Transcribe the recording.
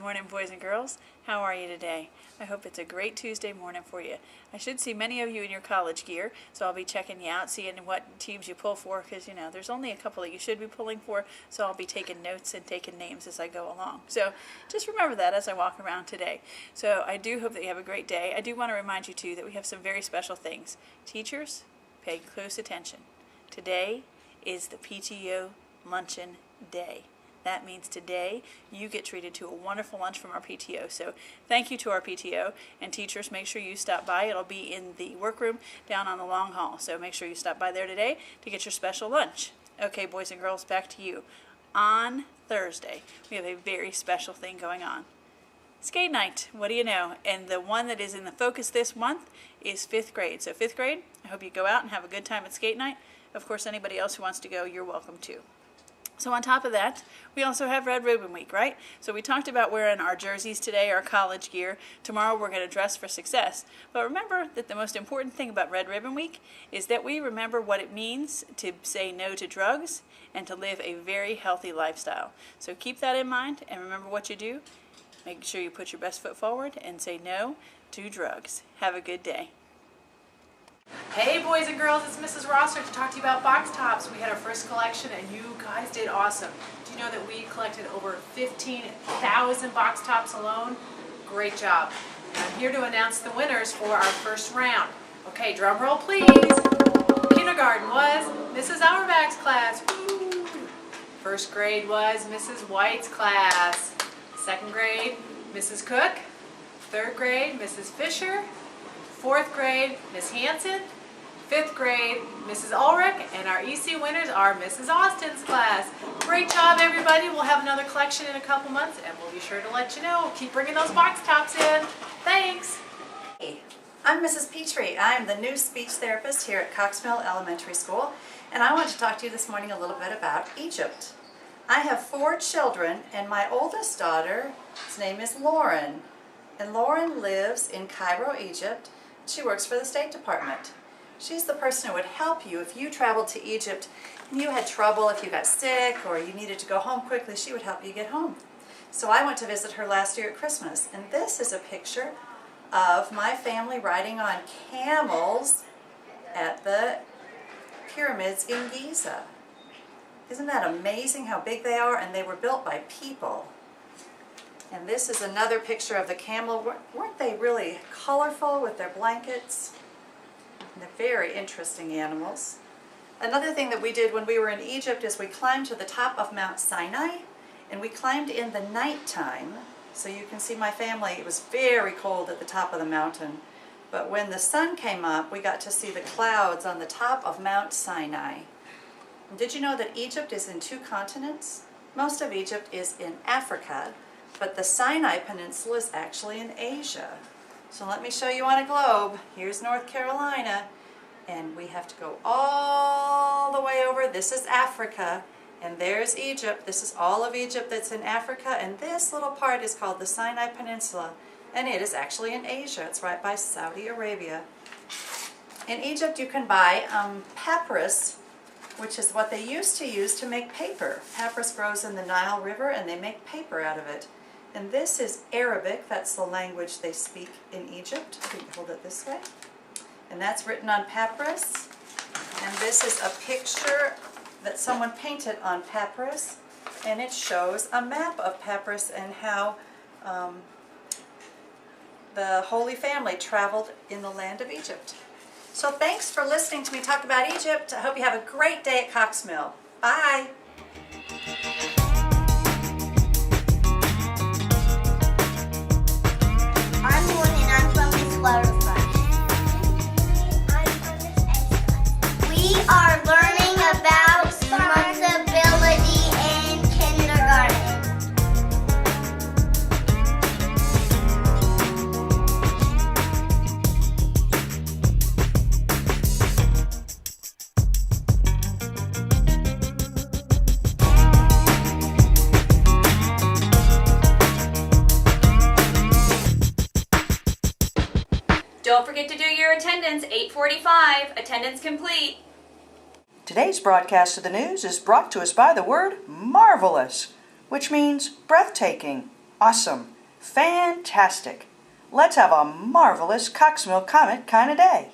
morning, boys and girls. How are you today? I hope it's a great Tuesday morning for you. I should see many of you in your college gear, so I'll be checking you out, seeing what teams you pull for, because, there's only a couple that you should be pulling for, so I'll be taking notes and taking names as I go along. So just remember that as I walk around today. So I do hope that you have a great day. I do want to remind you, too, that we have some very special things. Teachers, pay close attention. Today is the PTO luncheon day. That means today you get treated to a wonderful lunch from our PTO. So thank you to our PTO, and teachers, make sure you stop by. It'll be in the workroom down on the long hall. So make sure you stop by there today to get your special lunch. Okay, boys and girls, back to you. On Thursday, we have a very special thing going on. Skate night, what do you know? And the one that is in the focus this month is 5th grade. So 5th grade, I hope you go out and have a good time at skate night. Of course, anybody else who wants to go, you're welcome to. So on top of that, we also have Red Ribbon Week, right? So we talked about wearing our jerseys today, our college gear. Tomorrow we're going to dress for success. But remember that the most important thing about Red Ribbon Week is that we remember what it means to say no to drugs and to live a very healthy lifestyle. So keep that in mind and remember what you do. Make sure you put your best foot forward and say no to drugs. Have a good day. Hey boys and girls, it's Mrs. Rosser to talk to you about box tops. We had our first collection and you guys did awesome. Do you know that we collected over 15,000 box tops alone? Great job. And I'm here to announce the winners for our first round. Okay, drum roll please. Kindergarten was Mrs. Auerbach's class. Woo! First grade was Mrs. White's class. Second grade, Mrs. Cook. Third grade, Mrs. Fisher. Fourth grade, Miss Hanson. Fifth grade, Mrs. Ulrich. And our EC winners are Mrs. Austin's class. Great job, everybody. We'll have another collection in a couple months, and we'll be sure to let you know. Keep bringing those box tops in. Thanks. Hey, I'm Mrs. Petrie. I'm the new speech therapist here at Cox Mill Elementary School, and I want to talk to you this morning a little bit about Egypt. I have 4 children, and my oldest daughter, his name is Lauren, and Lauren lives in Cairo, Egypt. She works for the State Department. She's the person who would help you if you traveled to Egypt and you had trouble, if you got sick or you needed to go home quickly, she would help you get home. So I went to visit her last year at Christmas, and this is a picture of my family riding on camels at the pyramids in Giza. Isn't that amazing how big they are? And they were built by people. And this is another picture of the camel. Weren't they really colorful with their blankets? And they're very interesting animals. Another thing that we did when we were in Egypt is we climbed to the top of Mount Sinai, and we climbed in the nighttime. So you can see my family, it was very cold at the top of the mountain. But when the sun came up, we got to see the clouds on the top of Mount Sinai. And did you know that Egypt is in 2 continents? Most of Egypt is in Africa, but the Sinai Peninsula is actually in Asia. So let me show you on a globe. Here's North Carolina, and we have to go all the way over. This is Africa, and there's Egypt. This is all of Egypt that's in Africa, and this little part is called the Sinai Peninsula, and it is actually in Asia. It's right by Saudi Arabia. In Egypt you can buy papyrus, which is what they used to use to make paper. Papyrus grows in the Nile River, and they make paper out of it. And this is Arabic. That's the language they speak in Egypt. I can hold it this way. And that's written on papyrus. And this is a picture that someone painted on papyrus. And it shows a map of papyrus and how the Holy Family traveled in the land of Egypt. So thanks for listening to me talk about Egypt. I hope you have a great day at Cox Mill. Bye. I'm Moon and I'm from Miss Waterfront. I'm from Miss Edgewood. We are learning about responsibility in kindergarten. Don't forget to do your attendance, 8:45, attendance complete. Today's broadcast of the news is brought to us by the word marvelous, which means breathtaking, awesome, Fantastic! Let's have a marvelous Coxmill Comet kind of day.